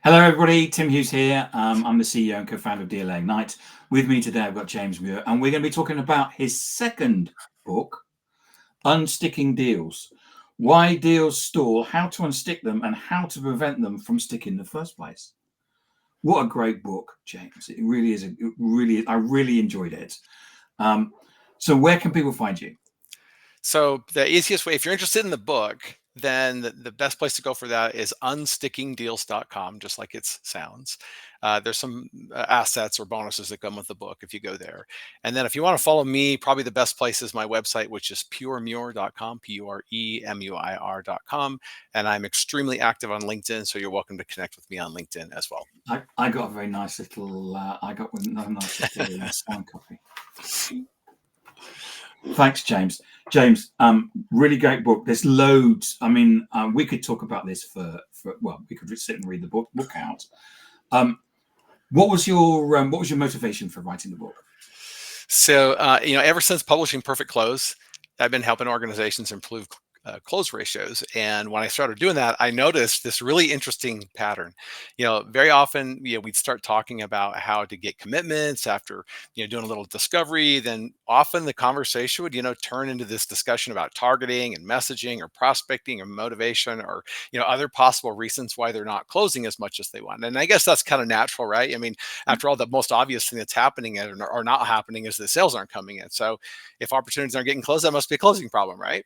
Hello, everybody. Tim Hughes here. I'm the CEO and co-founder of DLA Ignite. With me today, I've got James Muir, and we're going to be talking about his second book, Unsticking Deals. Why deals stall, how to unstick them, and how to prevent them from sticking in the first place. What a great book, James. It really is. I really enjoyed it. So where can people find you? So the easiest way, if you're interested in the book, then the best place to go for that is unstickingdeals.com, just like it sounds. There's some assets or bonuses that come with the book if you go there. And then if you want to follow me, probably the best place is my website, which is puremuir.com, puremuir.com. And I'm extremely active on LinkedIn, so you're welcome to connect with me on LinkedIn as well. I got a very nice little, signed copy. Thanks, James. James, really great book. There's loads. I mean, we could talk about this for we could sit and read the book out. What was your motivation for writing the book? So, ever since publishing Perfect Close, I've been helping organizations improve close ratios. And when I started doing that, I noticed this really interesting pattern. Very often, we'd start talking about how to get commitments after, doing a little discovery. Then often the conversation would, turn into this discussion about targeting and messaging or prospecting or motivation or, other possible reasons why they're not closing as much as they want. And I guess that's kind of natural, right? I mean, after all, the most obvious thing that's happening or not happening is that sales aren't coming in. So if opportunities aren't getting closed, that must be a closing problem, right?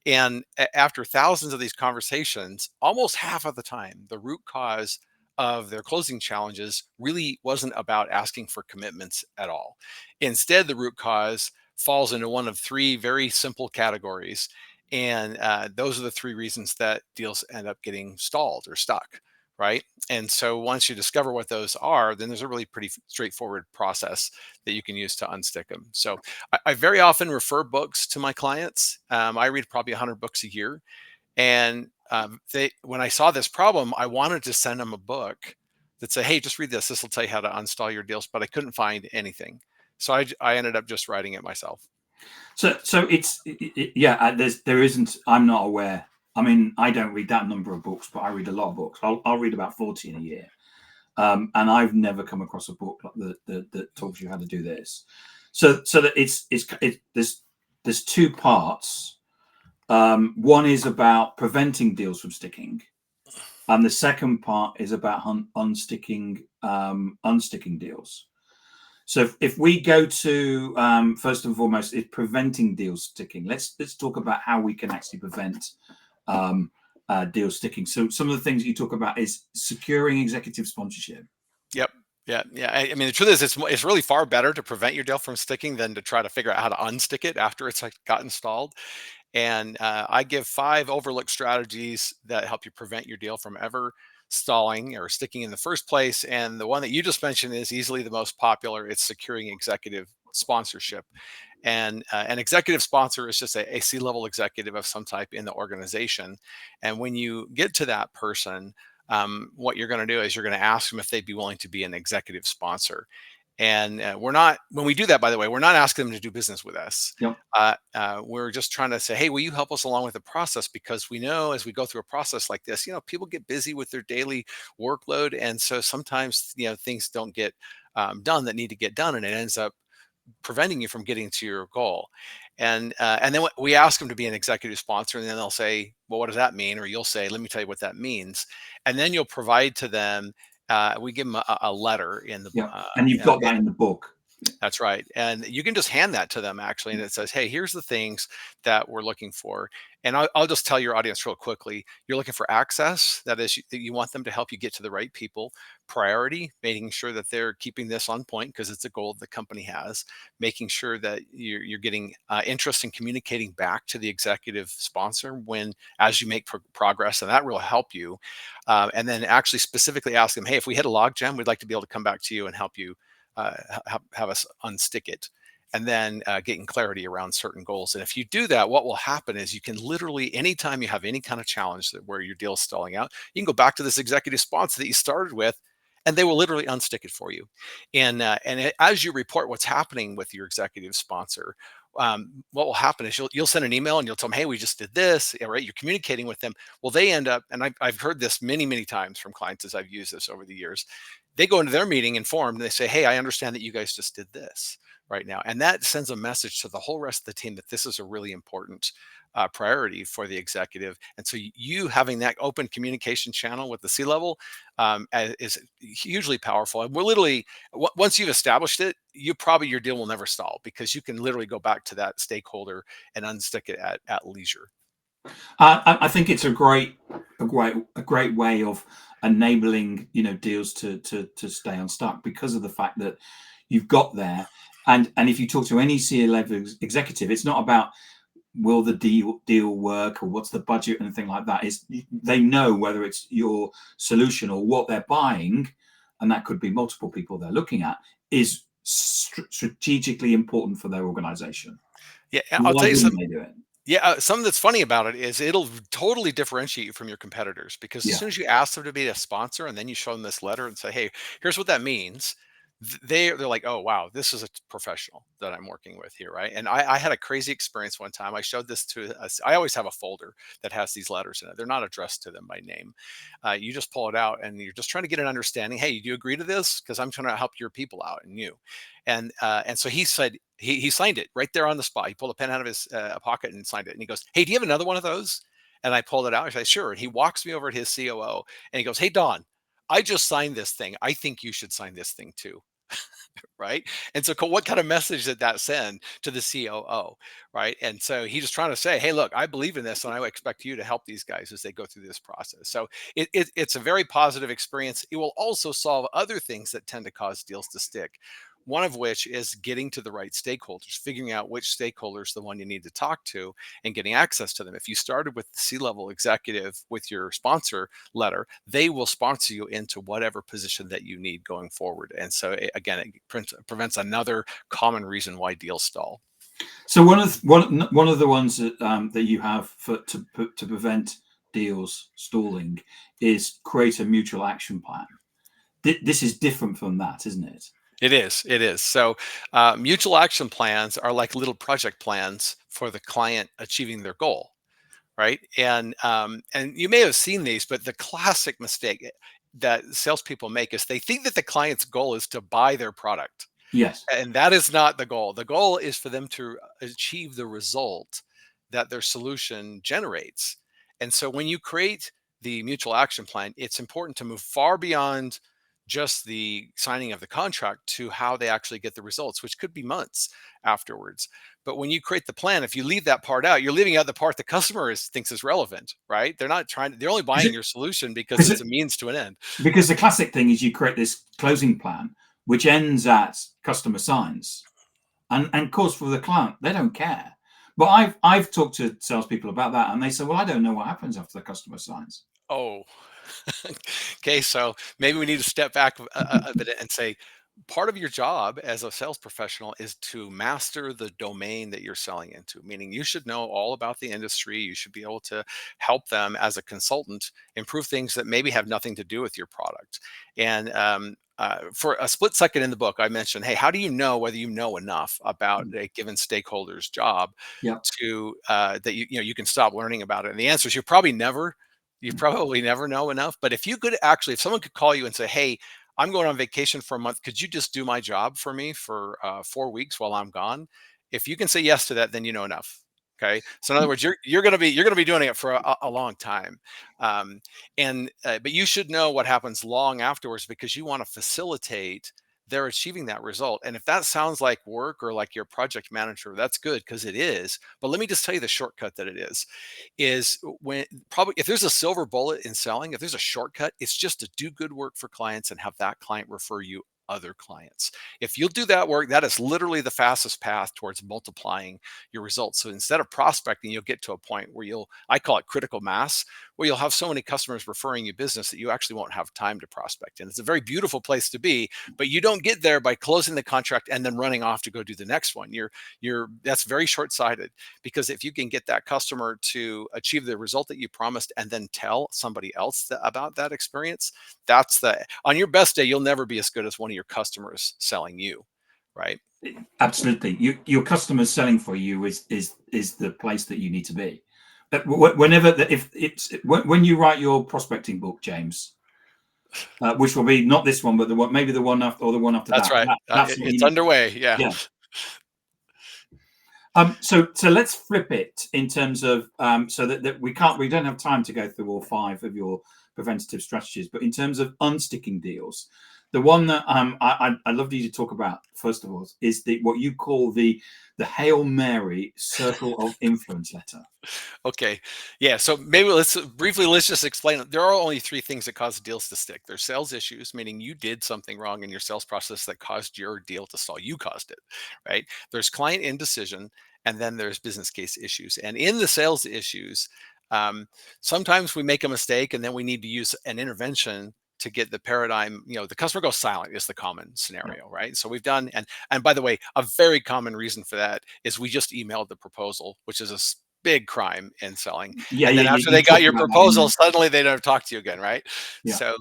And after thousands of these conversations, almost half of the time, the root cause of their closing challenges really wasn't about asking for commitments at all. Instead, the root cause falls into one of three very simple categories. And those are the three reasons that deals end up getting stalled or stuck. Right. And so once you discover what those are, then there's a really pretty straightforward process that you can use to unstick them. So I very often refer books to my clients. I read probably 100 books a year. And when I saw this problem, I wanted to send them a book that said, hey, just read this. This will tell you how to uninstall your deals. But I couldn't find anything. So I ended up just writing it myself. So there isn't. I'm not aware. I mean, I don't read that number of books, but I read a lot of books. I'll read about 40 in a year, and I've never come across a book like that talks you how to do this. So that there's two parts. One is about preventing deals from sticking, and the second part is about unsticking deals. So if we go to first and foremost, is preventing deals sticking. Let's talk about how we can actually prevent deals sticking. So some of the things you talk about is securing executive sponsorship. Yep. Yeah. Yeah. I mean, the truth is, it's really far better to prevent your deal from sticking than to try to figure out how to unstick it after it's got installed. And I give 5 overlooked strategies that help you prevent your deal from ever stalling or sticking in the first place. And the one that you just mentioned is easily the most popular. It's securing executive sponsorship. And an executive sponsor is just a C-level executive of some type in the organization. And when you get to that person, what you're going to do is you're going to ask them if they'd be willing to be an executive sponsor. And when we do that, by the way, we're not asking them to do business with us. Yep. We're just trying to say, hey, will you help us along with the process? Because we know as we go through a process like this, people get busy with their daily workload. And so sometimes, things don't get done that need to get done. And it ends up preventing you from getting to your goal. And then we ask them to be an executive sponsor, and then they'll say, well, what does that mean? Or you'll say, let me tell you what that means. And then you'll provide to them, we give them a letter in the And you've got that in the book. That's right. And you can just hand that to them actually. And it says, hey, here's the things that we're looking for. And I'll just tell your audience real quickly. You're looking for access. That is, you want them to help you get to the right people. Priority, making sure that they're keeping this on point because it's a goal the company has. Making sure that you're getting interest in communicating back to the executive sponsor as you make progress. And that will help you. And then actually specifically ask them, hey, if we hit a log jam, we'd like to be able to come back to you and help you have us unstick it, and then getting clarity around certain goals. And if you do that, what will happen is you can literally, anytime you have any kind of challenge where your deal is stalling out, you can go back to this executive sponsor that you started with, and they will literally unstick it for you. And as you report what's happening with your executive sponsor, what will happen is you'll send an email and you'll tell them, hey, we just did this, yeah, right? You're communicating with them. Well, they end up, and I've heard this many times from clients as I've used this over the years. They go into their meeting informed and they say, hey, I understand that you guys just did this right now. And that sends a message to the whole rest of the team that this is a really important priority for the executive. And so you having that open communication channel with the C-level is hugely powerful. And we're literally, once you've established it, your deal will never stall because you can literally go back to that stakeholder and unstick it at leisure. I think it's a great way of enabling deals to stay unstuck because of the fact that you've got there. And if you talk to any C-level executive, it's not about will the deal work or what's the budget and anything like that. Is they know whether it's your solution or what they're buying, and that could be multiple people they're looking at, is strategically important for their organization. Yeah, I'll Why tell you wouldn't something. they do it? Yeah, something that's funny about it is it'll totally differentiate you from your competitors because as Yeah. soon as you ask them to be a sponsor and then you show them this letter and say, "Hey, here's what that means," they're like, "Oh, wow, this is a professional that I'm working with here, right?" And I had a crazy experience one time. I showed this to us. I always have a folder that has these letters in it. They're not addressed to them by name. You just pull it out and you're just trying to get an understanding. Hey, do you agree to this? Because I'm trying to help your people out and you. And so he said he signed it right there on the spot. He pulled a pen out of his pocket and signed it. And he goes, "Hey, do you have another one of those?" And I pulled it out. I said, "Sure." And he walks me over to his COO and he goes, "Hey, Don, I just signed this thing. I think you should sign this thing too." Right. And so what kind of message did that send to the COO? Right. And so he's just trying to say, hey, look, I believe in this and I expect you to help these guys as they go through this process. So it's a very positive experience. It will also solve other things that tend to cause deals to stick. One of which is getting to the right stakeholders, figuring out which stakeholders the one you need to talk to and getting access to them. If you started with the C-level executive with your sponsor letter, they will sponsor you into whatever position that you need going forward. And so again, it prevents another common reason why deals stall. So one of the ones that you have to prevent deals stalling is create a mutual action plan. This is different from that, isn't it? It is. It is. So, mutual action plans are like little project plans for the client achieving their goal, right? And you may have seen these, but the classic mistake that salespeople make is they think that the client's goal is to buy their product, Yes. and that is not the goal. The goal is for them to achieve the result that their solution generates. And so when you create the mutual action plan, it's important to move far beyond just the signing of the contract to how they actually get the results, which could be months afterwards. But when you create the plan, if you leave that part out, you're leaving out the part the customer thinks is relevant, right? They're only buying your solution because Because it's a means to an end. because the classic thing is you create this closing plan which ends at customer signs, and of course for the client they don't care. But I've talked to salespeople about that, and they say, "Well, I don't know what happens after the customer signs." Oh, okay. So maybe we need to step back a bit and say part of your job as a sales professional is to master the domain that you're selling into, meaning you should know all about the industry. You should be able to help them as a consultant improve things that maybe have nothing to do with your product. And for a split second in the book, I mentioned, hey, how do you know whether you know enough about a given stakeholder's job Yep. to that you can stop learning about it? And the answer is you probably never know enough. But if you could actually, if someone could call you and say, hey, I'm going on vacation for a month, could you just do my job for me for 4 weeks while I'm gone? If you can say yes to that, then you know enough. Okay. So in other words, you're gonna be doing it for a long time, um, but you should know what happens long afterwards because you want to facilitate their achieving that result. And if that sounds like work or like you're a project manager, that's good because it is. But let me just tell you the shortcut that it is when probably if there's a silver bullet in selling, if there's a shortcut, it's just to do good work for clients and have that client refer you other clients. If you'll do that work, that is literally the fastest path towards multiplying your results. So instead of prospecting, you'll get to a point where I call it critical mass, where you'll have so many customers referring you business that you actually won't have time to prospect. And it's a very beautiful place to be, but you don't get there by closing the contract and then running off to go do the next one. That's very short-sighted, because if you can get that customer to achieve the result that you promised and then tell somebody else about that experience, on your best day, you'll never be as good as one of your customers selling you, right? Absolutely. Your customers selling for you is the place that you need to be. But whenever, if it's when you write your prospecting book, James, which will be not this one, but the one, maybe the one after, or the one after That's that. right. That's what you It's need. underway. Yeah. Yeah. So let's flip it in terms of so that we don't have time to go through all 5 of your preventative strategies, but in terms of unsticking deals, the one that I love you to talk about first of all is what you call the Hail Mary circle of influence letter. Okay. Yeah. So maybe let's just explain it. There are only 3 things that cause deals to stick. There's sales issues, meaning you did something wrong in your sales process that caused your deal to stall. You caused it, right? There's client indecision, and then there's business case issues. And in the sales issues, um, sometimes we make a mistake, and then we need to use an intervention to get the paradigm. The customer goes silent is the common Yeah. scenario, right? So we've done, and by the way, a very common reason for that is we just emailed the proposal, which is a big crime in selling. Yeah, And yeah, then after you they got talked your about that in proposal, the, suddenly they don't talk to you again, right? yeah. So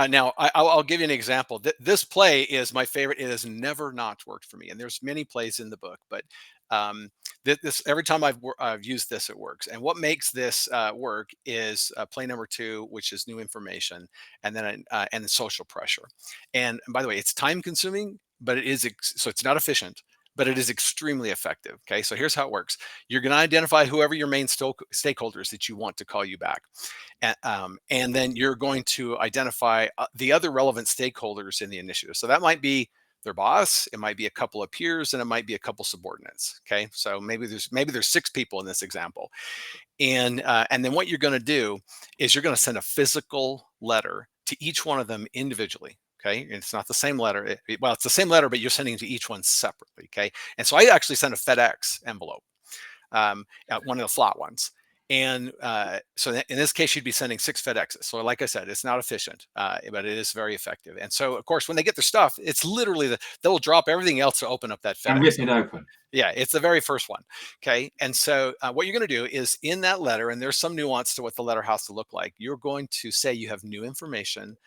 now I'll give you an example. This play is my favorite. It has never not worked for me, and there's many plays in the book, but um, this every time I've used this, it works. And what makes this work is play number 2, which is new information, and then and social pressure. And by the way, it's time consuming, but so it's not efficient, but it is extremely effective. Okay, so here's how it works. You're going to identify whoever your main stakeholders that you want to call you back. And then you're going to identify the other relevant stakeholders in the initiative. So that might be their boss, it might be a couple of peers, and it might be a couple subordinates. Okay, so maybe there's 6 people in this example, and then what you're going to do is you're going to send a physical letter to each one of them individually. Okay, and it's not the same letter. Well, it's the same letter, but you're sending it to each one separately. Okay, and so I actually sent a FedEx envelope, one of the flat ones. And so in this case, you'd be sending 6 FedExes. So like I said, it's not efficient, but it is very effective. And so, of course, when they get their stuff, it's literally they'll drop everything else to open up that And FedEx rip it envelope. open. Yeah, it's the very first one. Okay. And so what you're going to do is in that letter, and there's some nuance to what the letter has to look like, you're going to say you have new information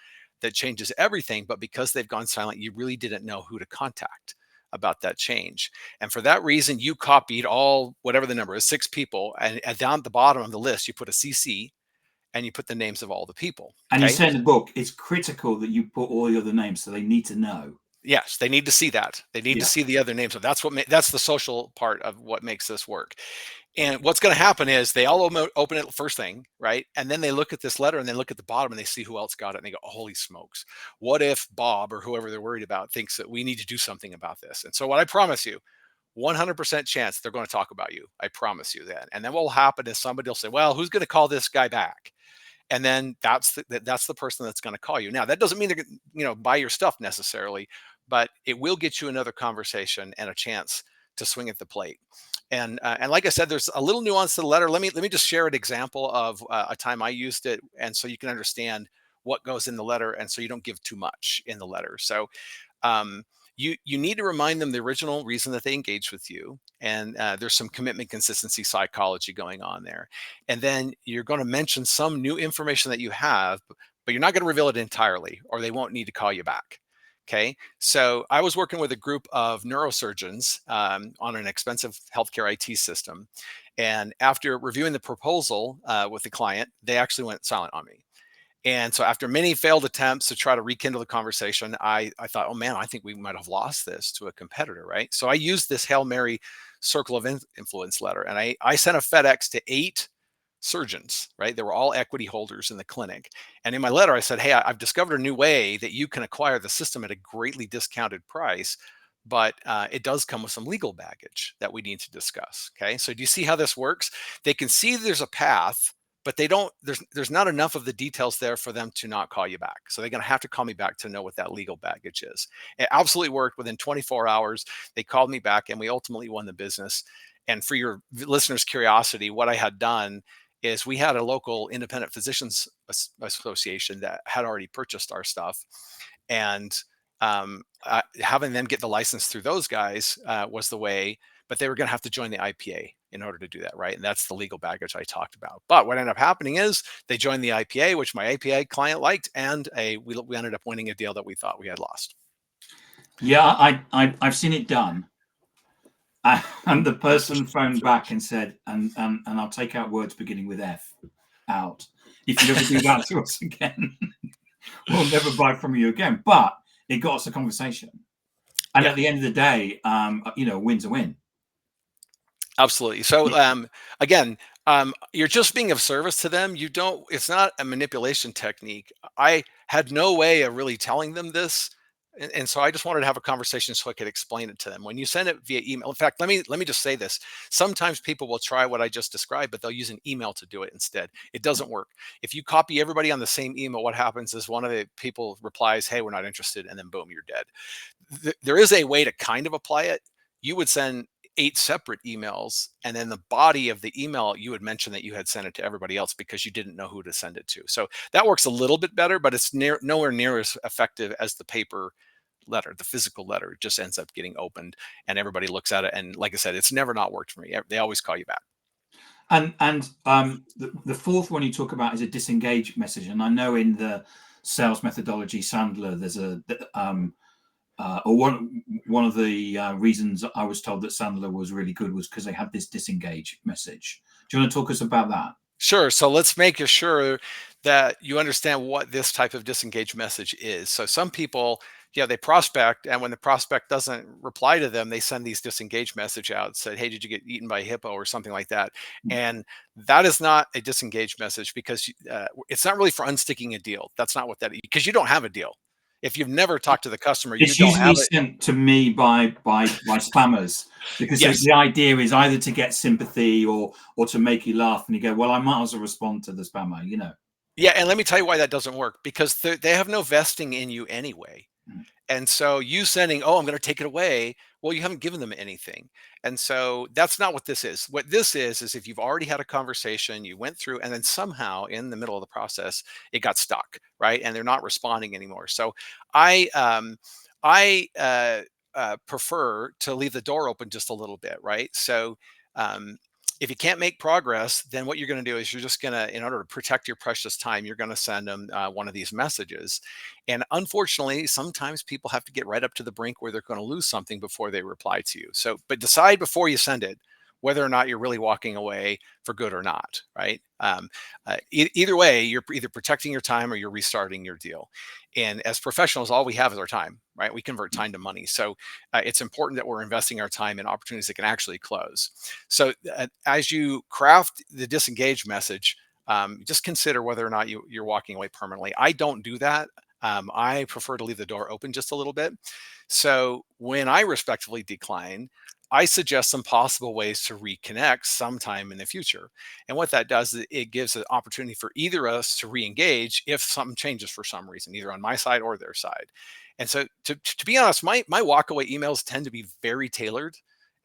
that changes everything, but because they've gone silent, you really didn't know who to contact about that change. And for that reason, you copied all, whatever the number is, 6 people, and down at the bottom of the list, you put a CC and you put the names of all the people. And you Okay. say in the book, it's critical that you put all the other names, so they need to know. Yes, they need to see that. They need to Yeah. see the other names. So that's the social part of what makes this work. And what's going to happen is they all open it first thing, right? And then they look at this letter and they look at the bottom and they see who else got it. And they go, holy smokes, what if Bob or whoever they're worried about thinks that we need to do something about this? And so what I promise you, 100% chance they're going to talk about you. I promise you that. And then what will happen is somebody will say, well, who's going to call this guy back? And then that's the person that's going to call you. Now, that doesn't mean they're going to buy your stuff necessarily, but it will get you another conversation and a chance to swing at the plate. And like I said, there's a little nuance to the letter. Let me just share an example of a time I used it, and so you can understand what goes in the letter, and so you don't give too much in the letter. So um, you need to remind them the original reason that they engaged with you, and there's some commitment consistency psychology going on there. And then you're going to mention some new information that you have, but you're not going to reveal it entirely, or they won't need to call you back. Okay, so I was working with a group of neurosurgeons on an expensive healthcare IT system, and after reviewing the proposal with the client, they actually went silent on me. And so after many failed attempts to try to rekindle the conversation, I thought, oh man, I think we might have lost this to a competitor, right? So I used this Hail Mary circle of influence letter, and I sent a FedEx to 8 surgeons, right? They were all equity holders in the clinic. And in my letter, I said, hey, I've discovered a new way that you can acquire the system at a greatly discounted price, but it does come with some legal baggage that we need to discuss. Okay. So do you see how this works? They can see there's a path, but they don't, there's not enough of the details there for them to not call you back. So they're going to have to call me back to know what that legal baggage is. It absolutely worked. Within 24 hours, they called me back and we ultimately won the business. And for your listeners' curiosity, what I had done is we had a local independent physicians association that had already purchased our stuff, and having them get the license through those guys was the way, but they were going to have to join the IPA in order to do that, right? And that's the legal baggage I talked about. But what ended up happening is they joined the IPA, which my IPA client liked, and we ended up winning a deal that we thought we had lost. Yeah, I've seen it done. And the person phoned back and said, and I'll take out words beginning with F out. If you ever do that to us again, we'll never buy from you again. But it got us a conversation. And Yeah. at the end of the day, a win's a win. Absolutely. So again, you're just being of service to them. You don't. It's not a manipulation technique. I had no way of really telling them this, and so I just wanted to have a conversation so I could explain it to them. When you send it via email, in fact, let me just say this. Sometimes people will try what I just described, but they'll use an email to do it instead. It doesn't work. If you copy everybody on the same email, what happens is one of the people replies, "Hey, we're not interested," and then boom, you're dead. There is a way to kind of apply it. You would send 8 separate emails, and then the body of the email, you would mention that you had sent it to everybody else because you didn't know who to send it to. So that works a little bit better, but it's nowhere near as effective as the paper letter, the physical letter. It just ends up getting opened and everybody looks at it. And like I said, it's never not worked for me. They always call you back. And the fourth one you talk about is a disengage message. And I know in the sales methodology Sandler, there's or one of the reasons I was told that Sandler was really good was because they had this disengage message. Do you want to talk us about that? Sure. So let's make sure that you understand what this type of disengaged message is. So some people, they prospect, and when the prospect doesn't reply to them, they send these disengaged message out, said, "Hey, did you get eaten by a hippo?" or something like that. And that is not a disengaged message because it's not really for unsticking a deal. That's not what that is, because you don't have a deal. If you've never talked to the customer, you It's don't usually have it. sent to me by spammers because Yes. the idea is either to get sympathy or to make you laugh, and you go, "Well, I might as well respond to the spammer." Yeah. And let me tell you why that doesn't work, because they have no vesting in you anyway. Mm. And so you sending, "Oh, I'm going to take it away." Well, you haven't given them anything. And so that's not what this is. What this is if you've already had a conversation, you went through, and then somehow in the middle of the process, it got stuck, right? And they're not responding anymore. So I, um, I prefer to leave the door open just a little bit, right? So, um, if you can't make progress, then what you're going to do is you're just going to, in order to protect your precious time, you're going to send them one of these messages. And unfortunately, sometimes people have to get right up to the brink where they're going to lose something before they reply to you. So, but decide before you send it whether or not you're really walking away for good or not, right? Either way, you're either protecting your time or you're restarting your deal. And as professionals, all we have is our time, right? We convert time to money. So it's important that we're investing our time in opportunities that can actually close. So as you craft the disengage message, just consider whether or not you're walking away permanently. I don't do that. I prefer to leave the door open just a little bit. So when I respectfully decline, I suggest some possible ways to reconnect sometime in the future. And what that does is it gives an opportunity for either of us to re-engage if something changes for some reason, either on my side or their side. And so to be honest, my walkaway emails tend to be very tailored,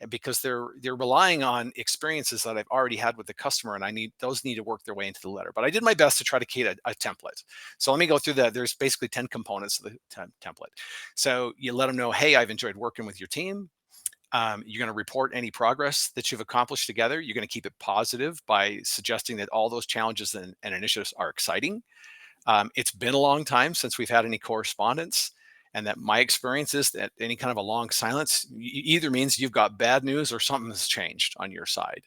because they're relying on experiences that I've already had with the customer, and those need to work their way into the letter. But I did my best to try to create a template. So let me go through that. There's basically 10 components of the template. So you let them know, "Hey, I've enjoyed working with your team." You're going to report any progress that you've accomplished together. You're going to keep it positive by suggesting that all those challenges and initiatives are exciting. It's been a long time since we've had any correspondence, and that my experience is that any kind of a long silence either means you've got bad news or something has changed on your side.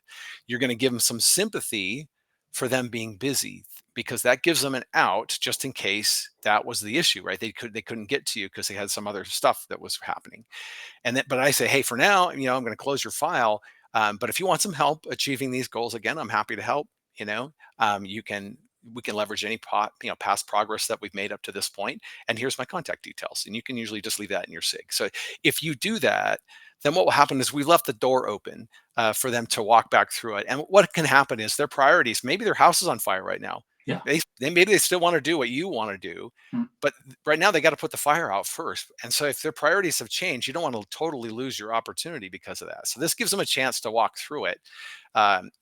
You're going to give them some sympathy for them being busy, because that gives them an out just in case that was the issue, right? They couldn't get to you because they had some other stuff that was happening. And then, but I say, "Hey, for now, I'm going to close your file. But if you want some help achieving these goals again, I'm happy to help. You can we can leverage any past progress that we've made up to this point. And here's my contact details." And you can usually just leave that in your SIG. So if you do that, then what will happen is we left the door open for them to walk back through it. And what can happen is their priorities. Maybe their house is on fire right now. Yeah. Maybe they still want to do what you want to do, Mm. but right now they got to put the fire out first. And so if their priorities have changed, you don't want to totally lose your opportunity because of that. So this gives them a chance to walk through it,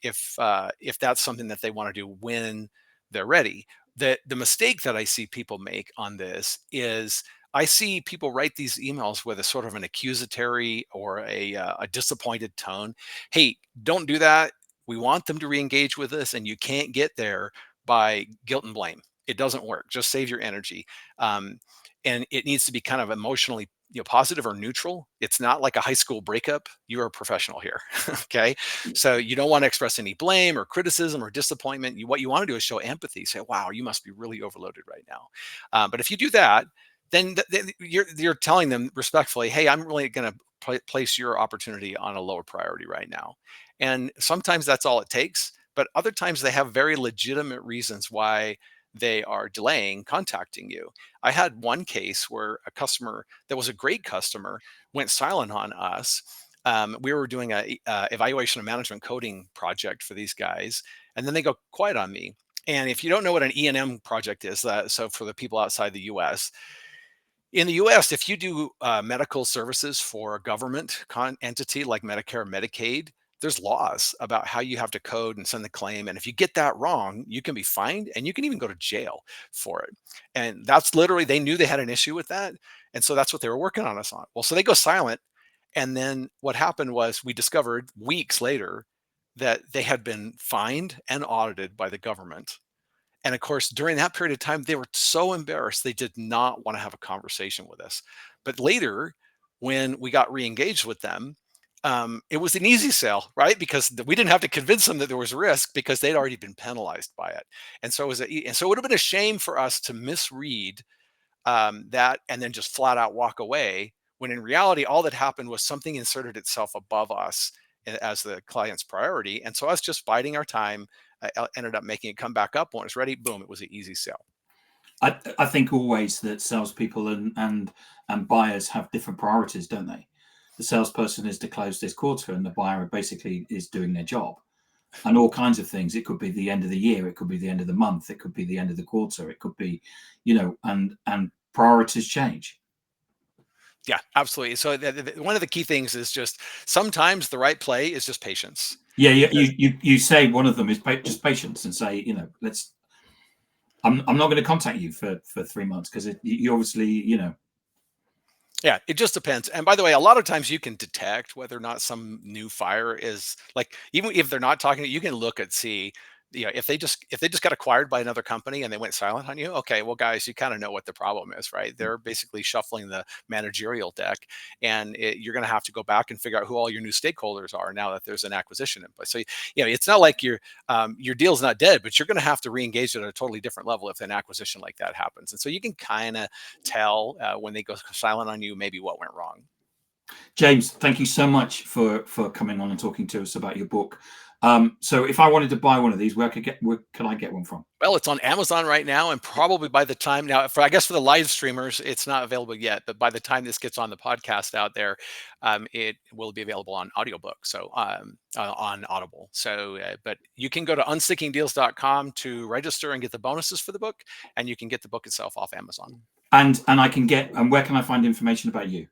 if that's something that they want to do when they're ready. The mistake that I see people make on this is I see people write these emails with a sort of an accusatory or a disappointed tone. "Hey, don't do that. We want them to re-engage with us, and you can't get there by guilt and blame. It doesn't work. Just save your energy." And it needs to be kind of emotionally positive or neutral. It's not like a high school breakup. You're a professional here. Okay. So you don't want to express any blame or criticism or disappointment. What you want to do is show empathy. Say, wow, you must be really overloaded right now. But if you do that, then you're telling them respectfully, hey, I'm really going to place your opportunity on a lower priority right now. And sometimes that's all it takes. But other times they have very legitimate reasons why they are delaying contacting you. I had one case where a customer that was a great customer went silent on us. We were doing a evaluation of management coding project for these guys, and then they go quiet on me. And if you don't know what an E&M project is, so for the people outside the U.S., in the US, if you do medical services for a government entity like Medicare or Medicaid, there's laws about how you have to code and send the claim. And if you get that wrong, you can be fined and you can even go to jail for it. And that's literally, they knew they had an issue with that. And so that's what they were working on us on. Well, so they go silent. And then what happened was we discovered weeks later that they had been fined and audited by the government. And of course, during that period of time, they were so embarrassed, they did not want to have a conversation with us. But later, when we got re-engaged with them, it was an easy sale, right? Because we didn't have to convince them that there was risk because they'd already been penalized by it. And so and so it would have been a shame for us to misread that and then just flat out walk away. When in reality, all that happened was something inserted itself above us as the client's priority. And so us just biding our time ended up making it come back up when it was ready. Boom, it was an easy sale. I think always that salespeople and buyers have different priorities, don't they? The salesperson is to close this quarter, and the buyer basically is doing their job, and all kinds of things. It could be the end of the year, it could be the end of the month, it could be the end of the quarter, it could be, and priorities change. Yeah, absolutely. So one of the key things is just sometimes the right play is just patience. Yeah, you say one of them is just patience, and say, let's. I'm not going to contact you for 3 months because you obviously, Yeah, it just depends. And by the way, a lot of times you can detect whether or not some new fire is like, even if they're not talking to you, you can look and see, if they just got acquired by another company and they went silent on you. Okay, well, guys, you kind of know what the problem is, right? They're basically shuffling the managerial deck, and you're going to have to go back and figure out who all your new stakeholders are now that there's an acquisition in place. So, it's not like your deal's not dead, but you're going to have to re-engage at a totally different level if an acquisition like that happens. And so you can kind of tell when they go silent on you, maybe what went wrong. James, thank you so much for coming on and talking to us about your book. So if I wanted to buy one of these, where can I get one from? Well, it's on Amazon right now, and probably by the time now, I guess for the live streamers, it's not available yet. But by the time this gets on the podcast out there, it will be available on audiobook, so on Audible. So, but you can go to unstickingdeals.com to register and get the bonuses for the book, and you can get the book itself off Amazon. And where can I find information about you?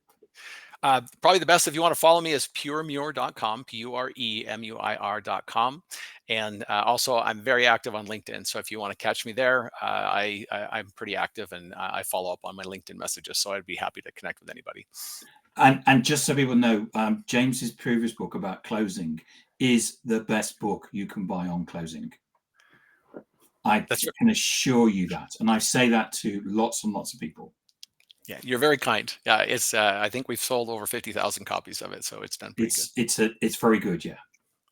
Probably the best if you want to follow me is puremuir.com, puremuir.com. And also, I'm very active on LinkedIn. So if you want to catch me there, I'm pretty active, and I follow up on my LinkedIn messages. So I'd be happy to connect with anybody. And just so people know, James's previous book about closing is the best book you can buy on closing. I can assure you that. And I say that to lots and lots of people. Yeah, you're very kind. Yeah, it's. I think we've sold over 50,000 copies of it, so it's done pretty good. It's very good. Yeah.